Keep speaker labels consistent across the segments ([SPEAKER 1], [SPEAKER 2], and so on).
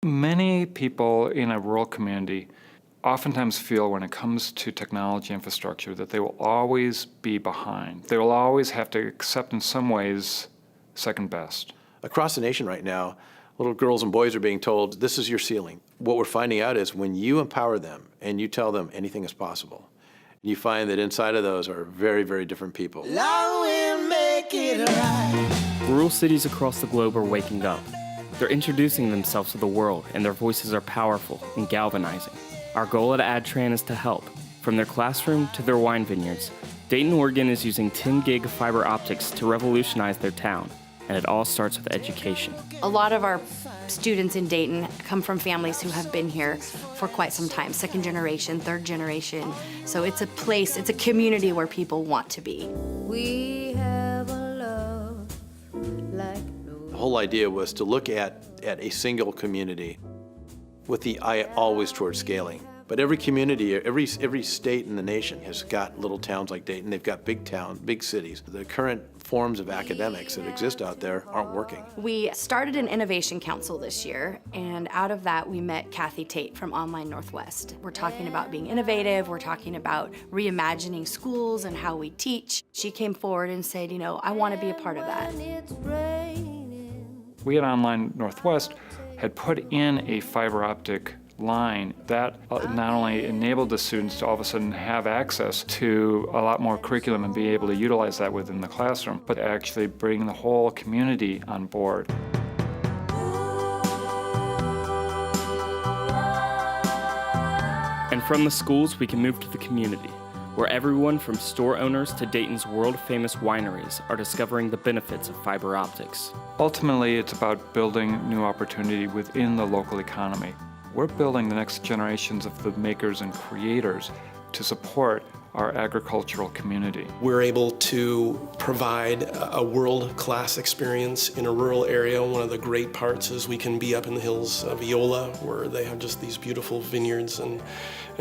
[SPEAKER 1] Many people in a rural community oftentimes feel when it comes to technology infrastructure that they will always be behind. They will always have to accept in some ways second best.
[SPEAKER 2] Across the nation right now, little girls and boys are being told, this is your ceiling. What we're finding out is when you empower them and you tell them anything is possible, you find that inside of those are very, very different people.
[SPEAKER 3] Love will make it right.
[SPEAKER 4] Rural cities across the globe are waking up. They're introducing themselves to the world, and their voices are powerful and galvanizing. Our goal at ADTRAN is to help. From their classroom to their wine vineyards, Dayton, Oregon is using 10 gig fiber optics to revolutionize their town, and it all starts with education.
[SPEAKER 5] A lot of our students in Dayton come from families who have been here for quite some time, second generation, third generation. So it's a place, it's a community where people want to be.
[SPEAKER 3] We have a love like no.
[SPEAKER 2] The whole idea was to look at a single community with the eye always towards scaling. But every community, every state in the nation has got little towns like Dayton. They've got big towns, big cities. The current forms of academics that exist out there aren't working.
[SPEAKER 5] We started an innovation council this year, and out of that we met Kathy Tate from OnlineNW. We're talking about being innovative, we're talking about reimagining schools and how we teach. She came forward and said, you know, I want to be a part of that.
[SPEAKER 1] We at OnlineNW had put in a fiber optic line that not only enabled the students to all of a sudden have access to a lot more curriculum and be able to utilize that within the classroom, but actually bring the whole community on board.
[SPEAKER 4] And from the schools, we can move to the community, where everyone from store owners to Dayton's world-famous wineries are discovering the benefits of fiber optics.
[SPEAKER 1] Ultimately, it's about building new opportunity within the local economy. We're building the next generations of the makers and creators to support our agricultural community.
[SPEAKER 6] We're able to provide a world-class experience in a rural area. One of the great parts is we can be up in the hills of Eola, where they have just these beautiful vineyards and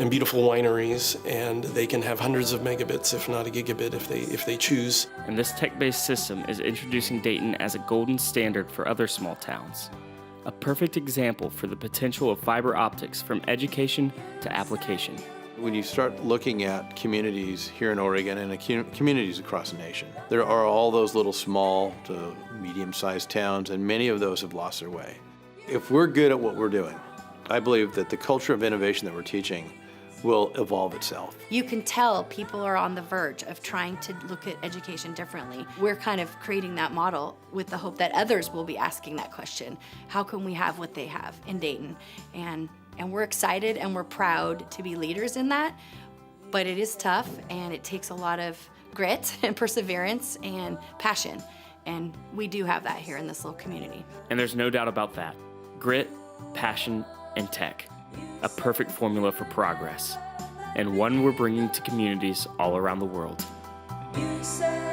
[SPEAKER 6] beautiful wineries, and they can have hundreds of megabits, if not a gigabit, if they choose.
[SPEAKER 4] And this tech-based system is introducing Dayton as a golden standard for other small towns. A perfect example for the potential of fiber optics from education to application.
[SPEAKER 2] When you start looking at communities here in Oregon and communities across the nation, there are all those little small to medium-sized towns, and many of those have lost their way. If we're good at what we're doing, I believe that the culture of innovation that we're teaching will evolve itself.
[SPEAKER 5] You can tell people are on the verge of trying to look at education differently. We're kind of creating that model with the hope that others will be asking that question. How can we have what they have in Dayton? And we're excited and we're proud to be leaders in that, but it is tough and it takes a lot of grit and perseverance and passion. And we do have that here in this little community.
[SPEAKER 4] And there's no doubt about that. Grit, passion, and tech. A perfect formula for progress, and one we're bringing to communities all around the world.
[SPEAKER 3] You said